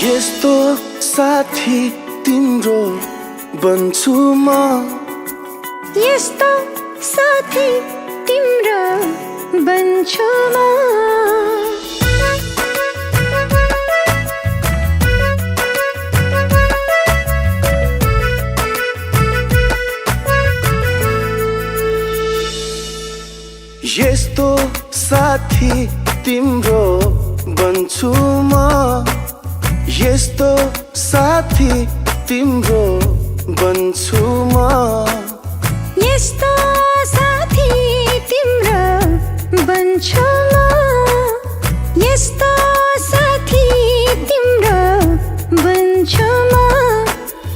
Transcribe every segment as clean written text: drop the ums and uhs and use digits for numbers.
यस्तो साथी तिम्रो बन्छु म, यस्तो साथी तिम्रो बन्छु म। यस्तो साथी तिम्रो बन्छु म, यस्तो साथी तिम्रो बन्छु म, यस्तो साथी तिम्रो बन्छु म, यस्तो साथी तिम्रो बन्छु म।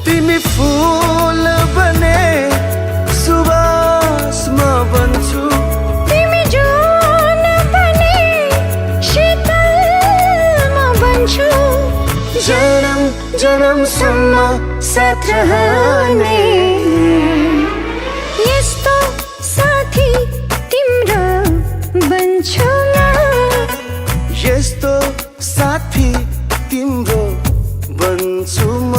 तिमी फूल बने सुवास म बन्छु, तिमी जुन बने शीतल म बन्छु। जन्म जन्मसम्म साथ रहने यस्तो साथी तिम्रो बन्छु म, यस्तो साथी तिम्रो बन्छु म।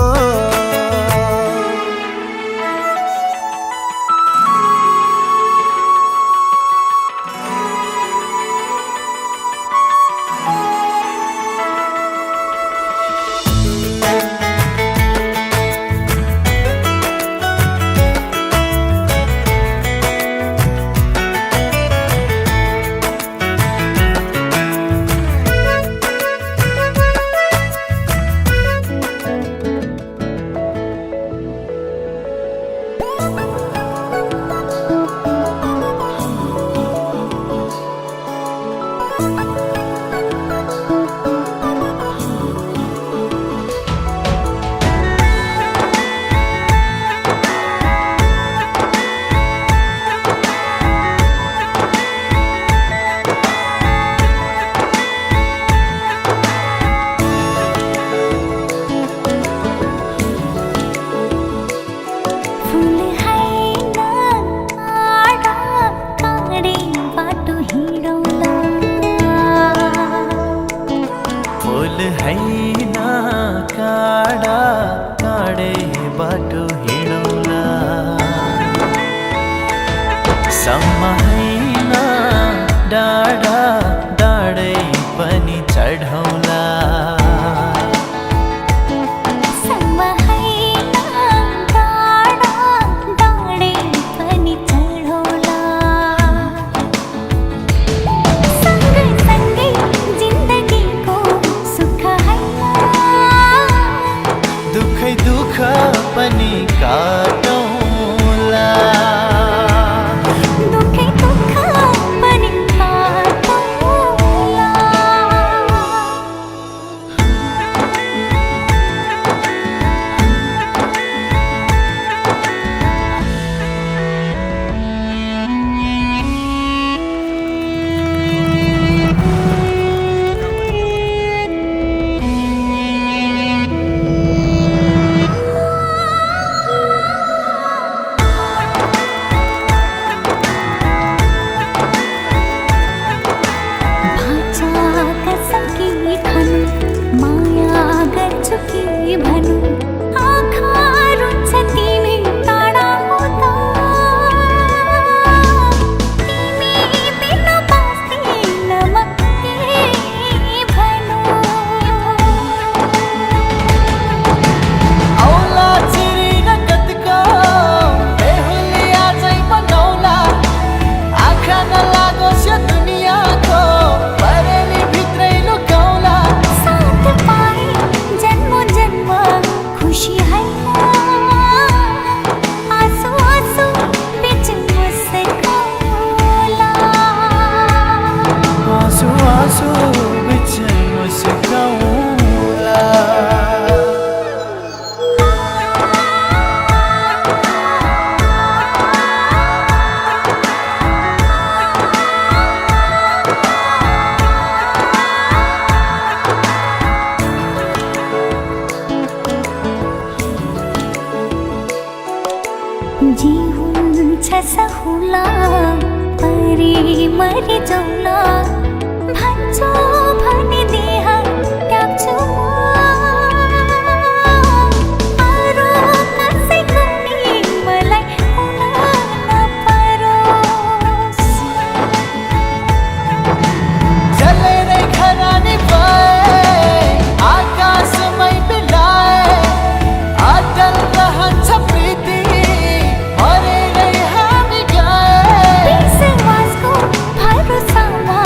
फूल हैन काँडा काँडे बाटो हिँडौला, सम्म हैन डाँडा डाँडै पनि चढौला। दुख पनि काटौला, दुखै दुख पनि काटौला। नसहुला परी मरि जाउला भन्छौ भने देह त्याग्छु अरू कसैको नि मलाई हुन नपरोस् जलेरै खरानी भए आकाशमै बिलाए अटल रहन्छ प्रीति मरेरै हामी गए विश्वासको भरोसामा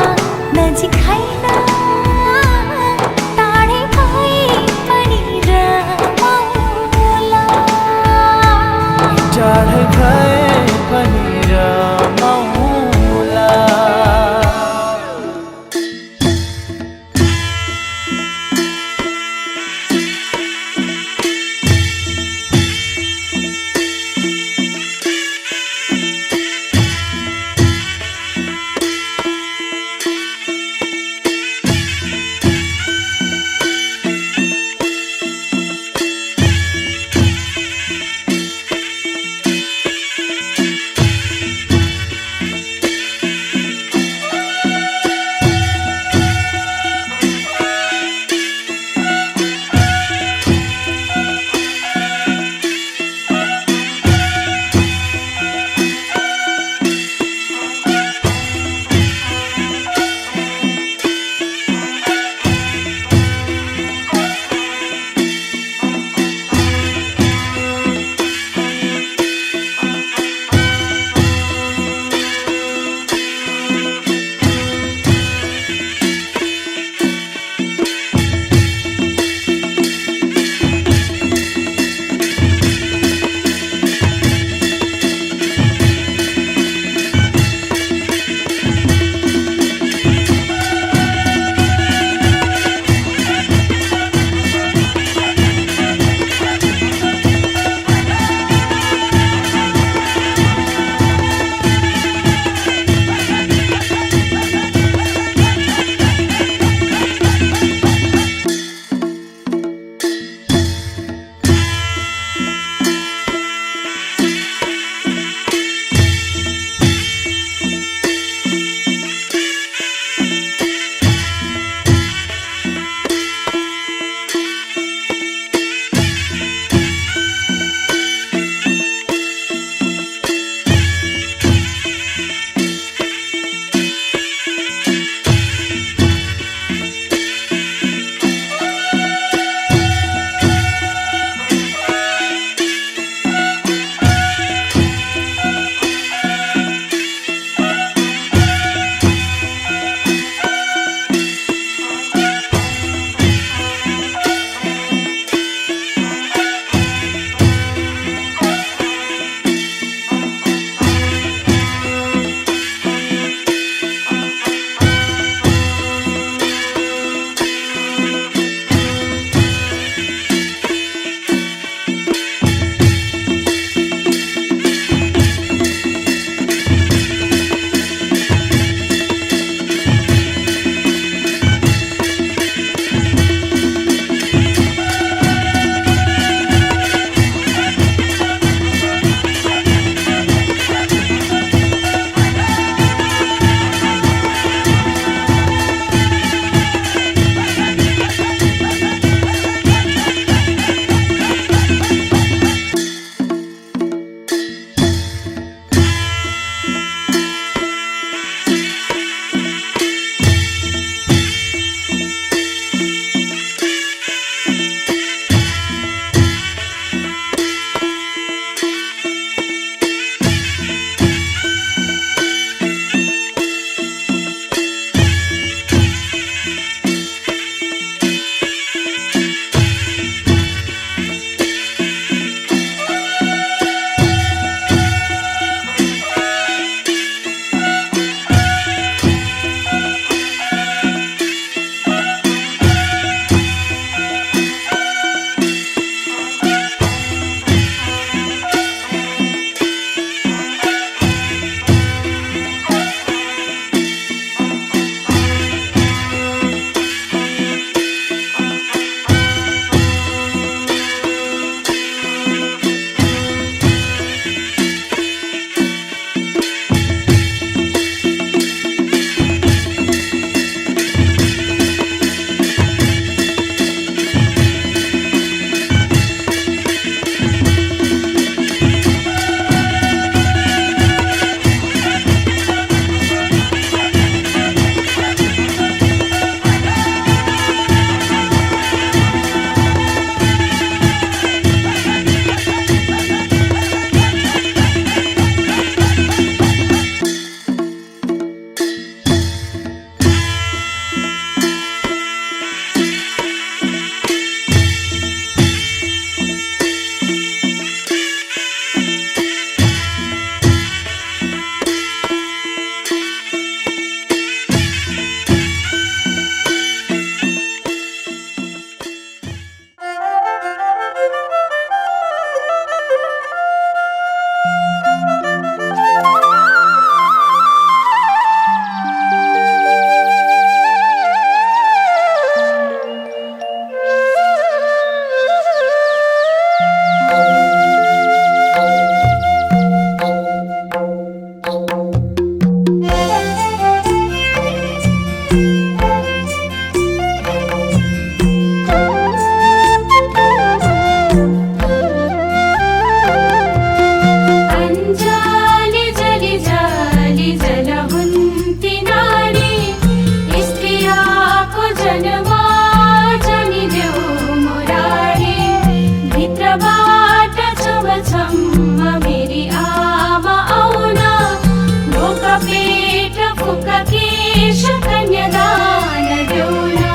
विशेष कन्यादान देऊला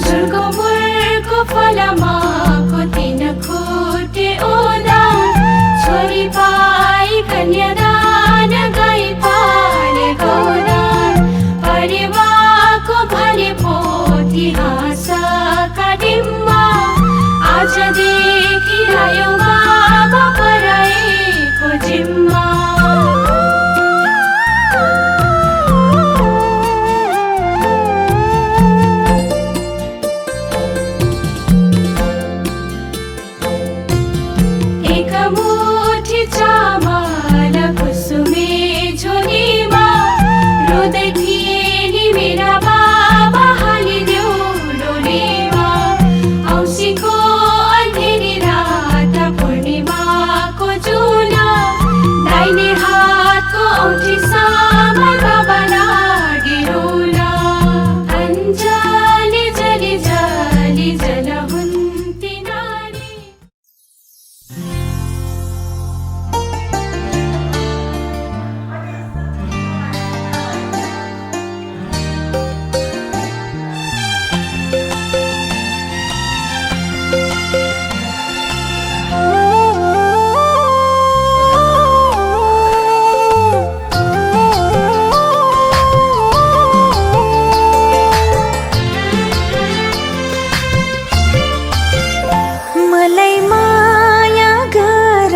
झुर्को फलमाको तीन खुटे ओदा छोरी पाई कन्यादान गाई पाले गौदान परिवारको भने पोथी हाँसका डिम्बा आजदेखि आयो बाबा पराएको जिम्मा मुठी चामल कुसुमे झोलीमा रुँदै थिए नि मेरा बाबा हालिदेऊ डोलीमा औँसीको अँधेरी रात पूर्णिमाको जुला दाहिने हातको औँठीसम्म बाबा नागिरौला अञ्जली जली जली जल हुन्ती नारी मलाई माया गर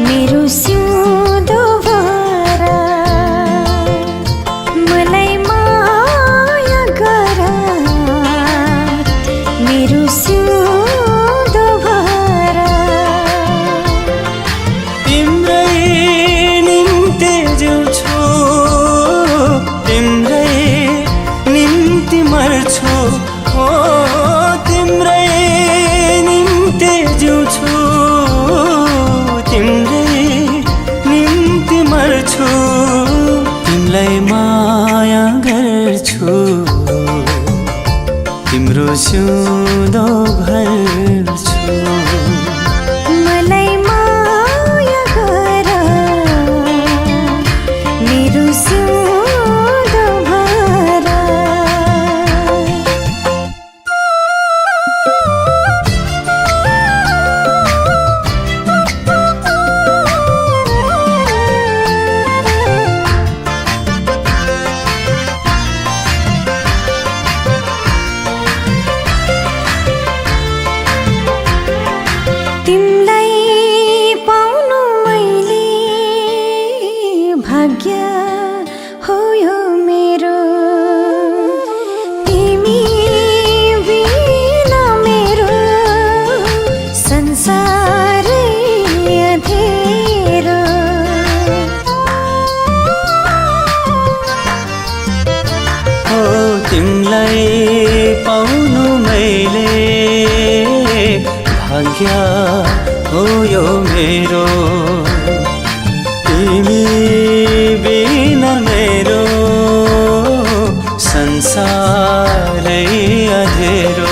मेरो सिउँदो भर मलाई माया गर मेरो सिउँदो भर तिम्रै निम्ति जिउँछु तिम्रै निम्ति मर्छु हो तिम्रै निम्ति जिउँछु तिम्रै निम्ति मर्छु तिमीलाई माया गर्छु तिम्रो सिउँदो भर्छु मलाई माया गर मेरो सिउँदो भर तिमलाई पाउनु मैले भाग्य हो यो मेरो तिमी बिना मेरो संसारै अँधेरो हो तिमीलाई पाउनु मैले भाग्य हो यो मेरो तिमी बिना मेरो संसारै अँधेरो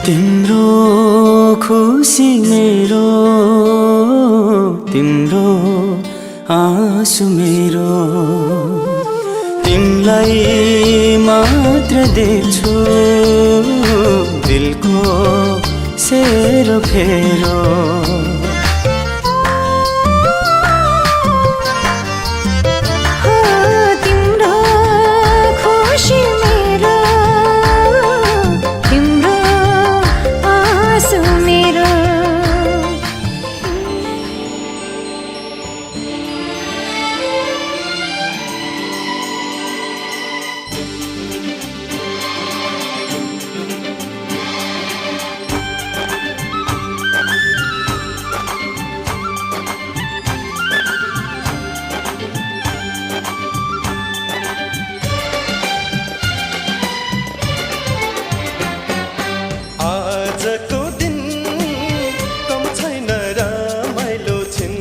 तिम्रो खुसी मेरो तिम्रो आँसु मेरो तिमीलाई मात्र देख्छु दिलको सेरो फेरो तिम्रो खुसी मेरो तिम्रो आँसु मेरो आजको दिन कम छैन रमाइलो छिन्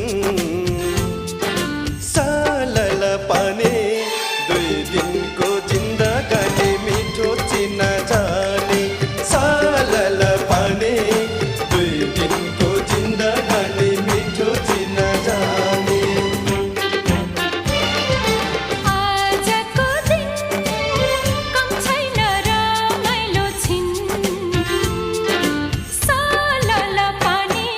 सालला पानी 2 दिनको जिन्दगानी मिठो चिन्न जाने सालला पानी 2 दिनको जिन्दगानी मिठो चिन्न जाने आजको दिन कम छैन रमाइलो छिन् सालला पानी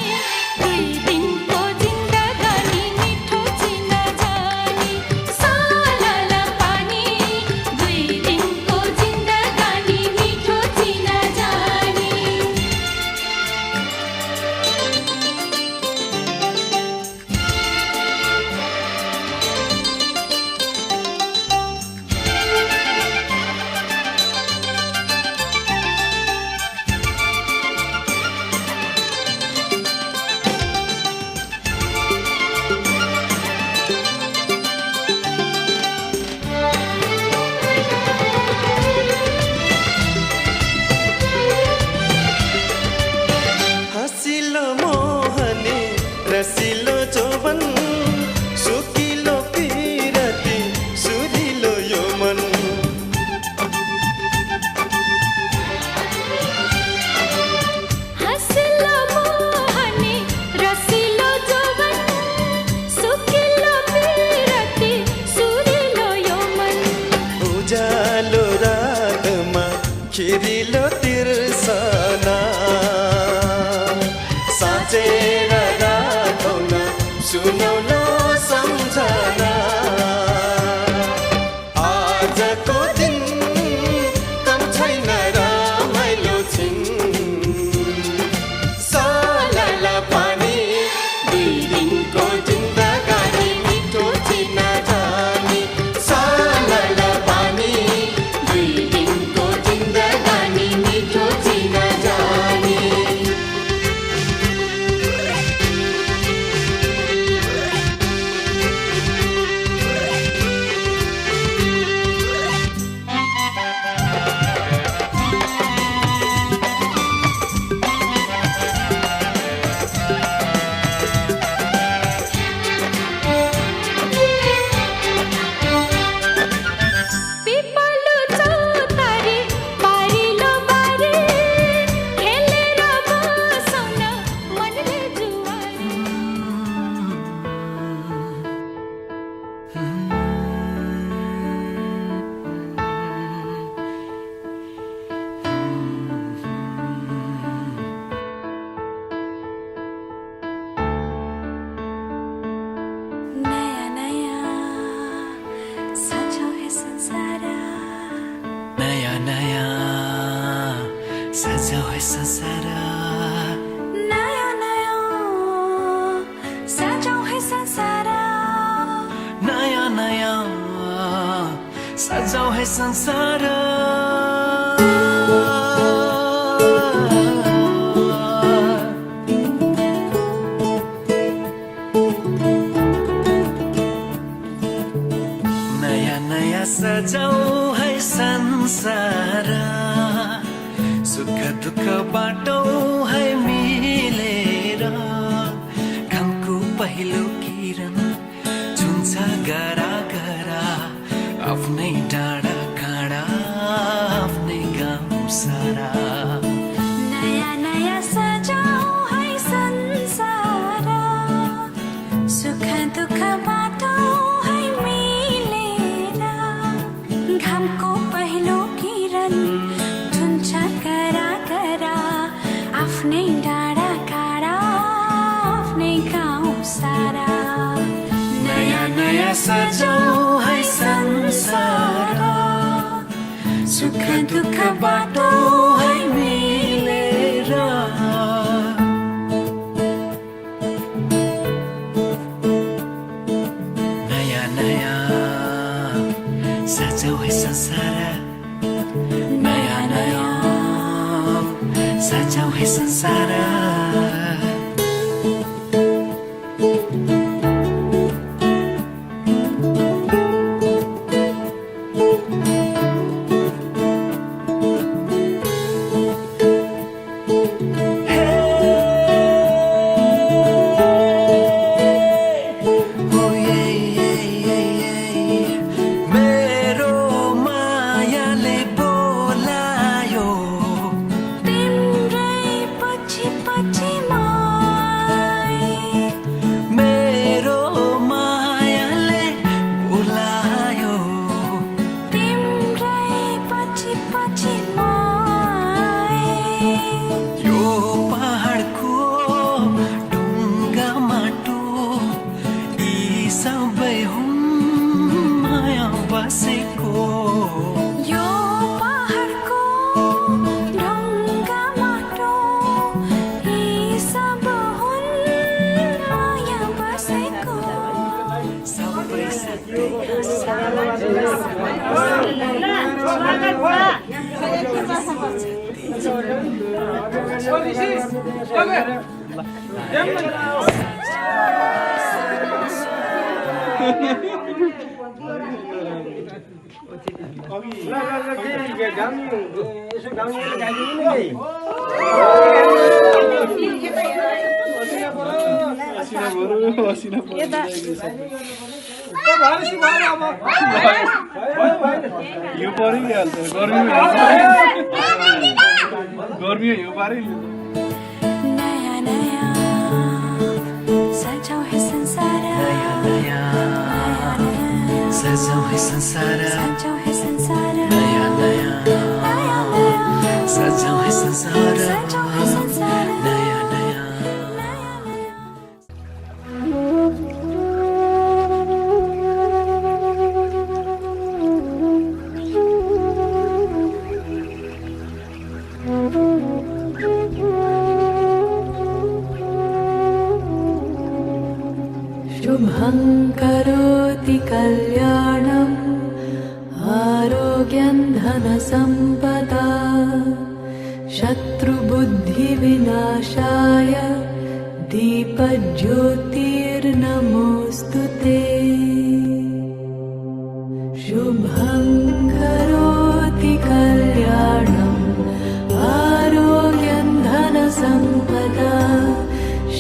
2 दिनको जिन्दगानी मिठो चिन्न जाने सालला पानी 2 दिनको जिन्दगानी मिठो चिन्न जाने हसिलो मोहनी रसिलो जोवन सुकिलो पिरती सुरिलो यो मन हसिलो मोहनी रसिलो जोवन सुकिलो पिरती सुरिलो यो मन उजालो रागमा खिरिलो तिर्सना साँचेर राखौ न सुनौ न सम्झना आजको दिन कम छैन रमाइलो छिन् सालला पानी 2 दिनको जिन्दगानी मिठो चिन्न जाने सालला पानी 2 दिनको जिन्दगानी मिठो चिन्न जाने पिपलु चौतारी बारिलो बारी खेलेर बसौँ मनले जुवारी नया नया सजो है संसार नया नया सजाओ है संसार नया नया सजो है संसार नया नया सजाओ है संसार नया नया सजाओ है संसार सुख दुःख बाटो है मिलेर घामको पहिलो किरण छुन्छ गरा गरा आफ्नै डाँडा काँडा आफ्नै गाउँ सारा नया नया सजाओ है संसार सुख दुःख बाटो है मिलेर नयाँ नयाँ सजाऊ है संसार नयाँ नयाँ सजाऊ है संसार नया नया सजाऊ है संसार सजाऊ है संसार सजाऊ है संसार नयाँ नयाँ सजाऊ है संसार सजाऊ है संसार नयाँ नयाँ शुभं करोति कल्याणम् आरोग्यं धनसम्पदा शत्रुबुद्धिविनाशाय दीपज्योतिर्नमोऽस्तु ते शुभं करोति कल्याणम् आरोग्यं धनसम्पदा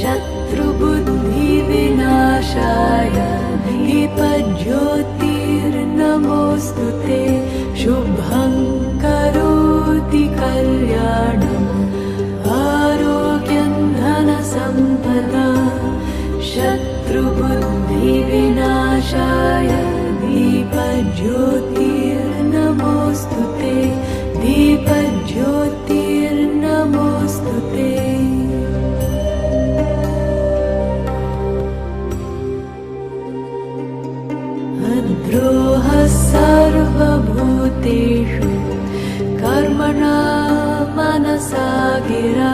शत्रुबुद्धिविनाशाय दीपज्योतिर्नमोऽस्तु ते शुभं करोति कल्याणम् आरोग्यं धनसम्पदा शत्रुबुद्धिविनाशाय दीपज्योतिर्नमोऽस्तु ते दीपज्योतिर्नमोऽस्तु ते द्रोहः सर्वभूतेषु कर्मणा मनसा गिरा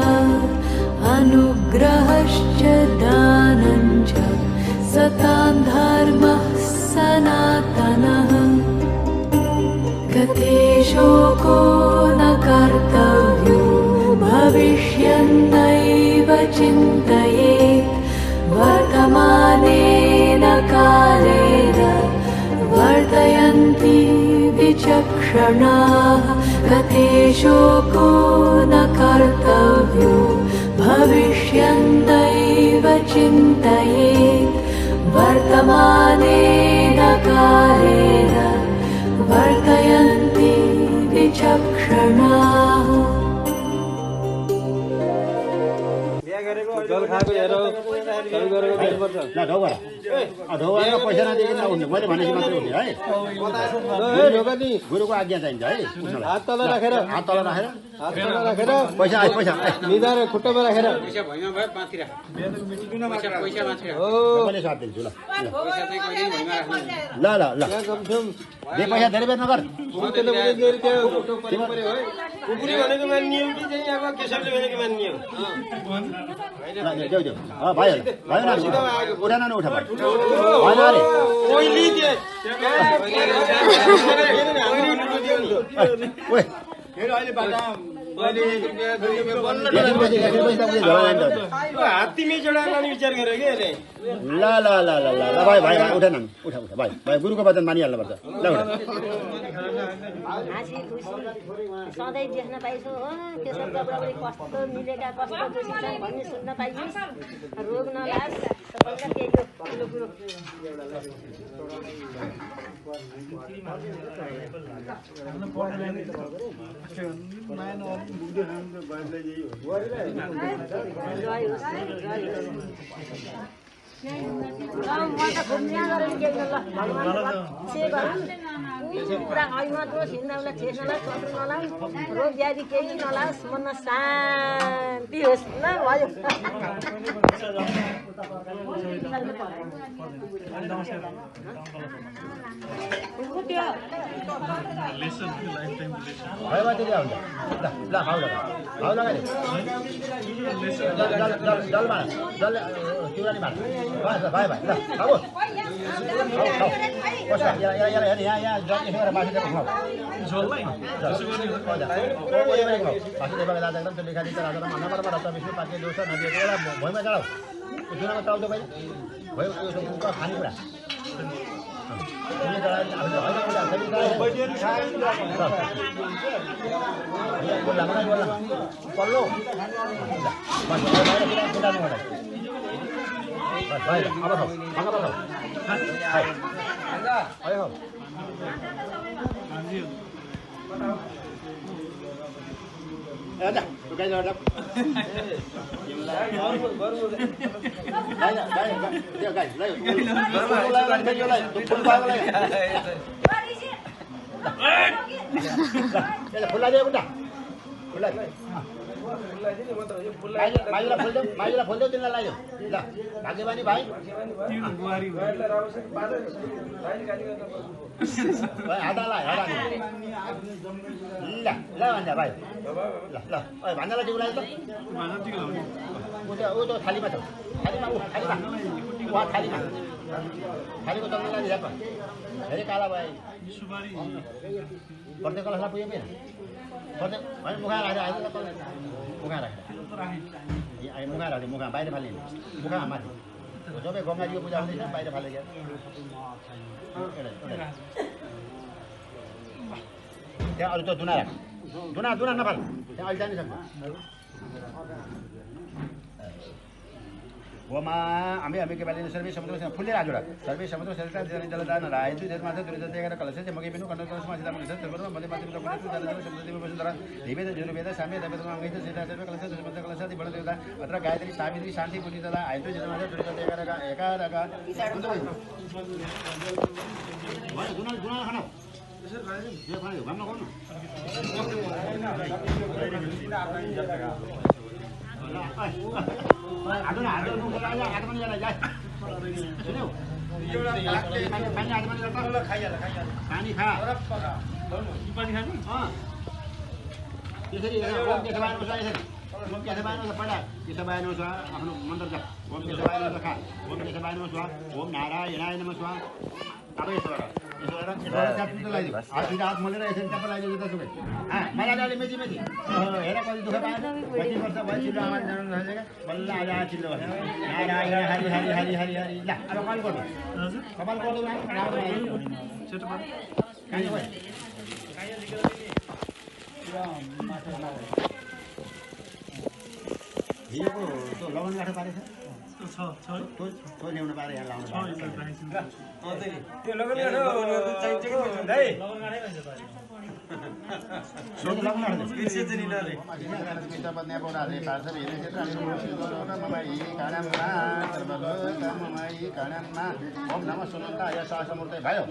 अनुग्रहश्च दानञ्च सतां धर्मः सनातनः गते शोको न कर्तव्यो भविष्यन्नैव चिन्तयेत् वर्तमानेन कालेन वर्तयन्ति विचक्षणाः गते शोको न कर्तव्यो भविष्यन्नैव चिन्तयेत् वर्तमानेन कालेन वर्तयन्ति विचक्षणाः जल खाएको हेर ढोका पैसा नदिएको नहुने मैले भनेपछि मात्रै हुने है गुरुको आज्ञा चाहिन्छ है हात तल राखेर पैसा पैसा निधार खुट्टामा राखेर मैले साथ दिन्छु ल ल ल ल दे पैसा धेरै बेर नगर कुकुरी भनेको मान्ने हो कि चाहिँ अब केशवले भनेको मान्ने हो देऊ देऊ भयो उठा न उठा भएन अरे ओइली दिए ओए हात्तीमै जोडा लाने विचार गरे के अरे ल ल ल ल ल भाइ भाइ उठा न उठा उठा भाइ भाइ गुरुको वचन मानिहाल्नुपर्छ ल उठा सधैँ देख्न पाइछु हो केशवका बुढाबुढी कस्तो मिलेका कस्तो जोसी छन् भन्ने सुन्न पाइछु रोग नलाग सबैका केही हो ठुलो कुरो म त घुम्ने गरेर के ल भगवान् पुरा हैमा दोष हिँड्दाउला ठेस नलाग शत्रु नलाग रोग व्याधि केही नलागोस् मन शान्ति होस् ल भयो भैमा चढाउ चुनामा चढाउँछ भाइ भयो खानेकुरा पल्लो माइला खोल्दै तिमीलाई लाग्यो ल भाग्यवानी भाइ हाडालाई हाडा ल ल भन्दा भाइ ल ल भन्दालाई टिको लाग्यो त ऊ त थालीमा छ थालीमा थालीमा थालीमा थालीको चल्नलाई ल्याप धेरै काला भयो प्रत्येक कलशलाई पुग्यो फेरि प्रत्येक होइन मुखा राखेर आइज मुखा राखेर मुखा राख्यो मुखा बाहिर फाल्ने मुखा माथि सबै गङ्गाजीको पूजा हुँदैछ बाहिर फाले क्या त्यहाँ अरू त दुना राख दुना दुना नफाल त्यहाँ अहिले जानु सक्छ वमा आम्ही के बाले सर्वे समुद्र फुले राजोडा सर्वे समुद्र सरकार जलदान रायतु जन्माचा दुरिततेकर कलसे मगे बिनु कन्नड समाजिता मनिस सर्वत्र मध्ये माध्यम कपडे जलदान समुद्र वसुंधरा देवेद जुर्वेद साम्य देवेद अंगित सीता सर्वे कलसे समुद्र कलसे बळ देवता अत्र गायत्री सावित्री शांती पूजितला आयतु जन्माचा दुरिततेकर एकारका गुना गुना खाना सर भाइ यो खायो भन्न गर्नु आदुना आदु मुख लाया आदमनी जाला जा सुन्यौ पानी आदमनी जाला ल खाइहाल्ला पानी खा पानी खानु त्यसरी ओम केशवाय नमः यसरी ओम केशवाय नमः पढा केशवाय नमः आफ्नो मन्त्र जप ओम केशवाय नमः खा ओम केशवाय नमः ओम नारायणाय नमः अब यसो गर च्याप्टो लगाइदियो हात मोलेर यसरी च्याप्टो लगाइदियो जतासुकै मलाई डाले मेची मेची हेर कति दुःख पाएन 25 वर्ष भयो चिल्लो आमा जानु नसकेका बल्ल आज चिल्लो भयो नारायण हरि हरि हरि हरि हरि ल अब कपाल गर्नु कपाल गर्नु सेटो भयो काई भयो हिजोको त्यो लगन गाठो पारेछ तो ल्याउनु पारे यहाँ लाउनु त्यो लगन गाठो चाहिन्छ कि दाइ ओम नमः सुनन्ताय सहस्रमूर्ते भयो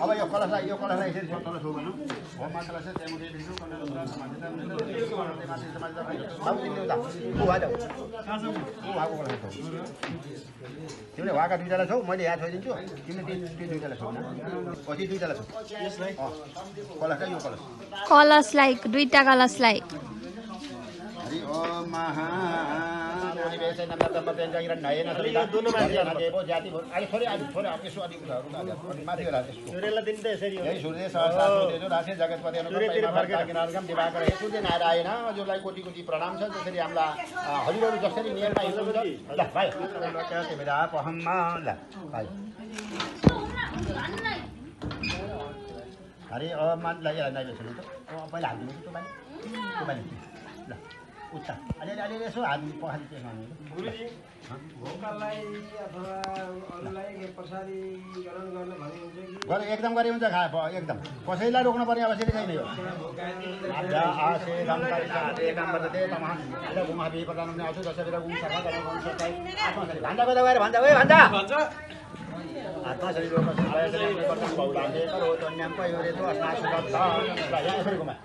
अब यो कलशलाई यसरी तल छौ भनौँ ओम मात्र छ त्यहाँमुनि विष्णु कन्या तिमीले वाका दुईजना छौ मैले यहाँ छोइदिन्छु तिमीले त्यो दुईजना छौ पछि दुईजना छौ कलश यो कलश कलशलाई दुईटा कलशलाई हरि ओम महा निवेशन नम्बर पेन्जागिरा नयन सरिता देवो जाति अलि थोरै यसो अलि माथि होला सूर्यलाई दिन्छ यसरी हो सूर्य सहस्रासु देजो राशि जगतपति अनुग्रहम दिवाकर हे सूर्य नारायण हजुरलाई कोटी कोटी प्रणाम छ जसरी हामीलाई हजुरहरू जसरी नियममा हिँड्नुहुन्छ ल भाइ तिमीरा पहममा ल भाइ हरि ओम मान ल यहाँ नाइ बेच्नु त पहिला हाल्दिनु त तपाईले ल उता अलि यसो हात पखाली त्यसमा गुरुजी भोकालाई अथवा अरूलाई प्रसादी ग्रहण गर्न भन्ने हुन्छ कि गरे एकदम गरे हुन्छ खा एकदम कसैलाई रोक्नु पर्ने आवश्यकता छैन यो आज्ञा आसे गमकारी साथे गमबदते तमह इदा गुमा बे प्रदान हुने आउँछ जसरी गुम सभा गर्न हुन्छ चाहिँ आत्मा शरीर भन्दा गएर भन्छ ओए भन्छ आत्मा शरीर रोग सहाय शरीर वर्तन बहुलाले करो तो न्याम पयोरे तो अस्ना सुगत ल यहाँ यसरी गुमा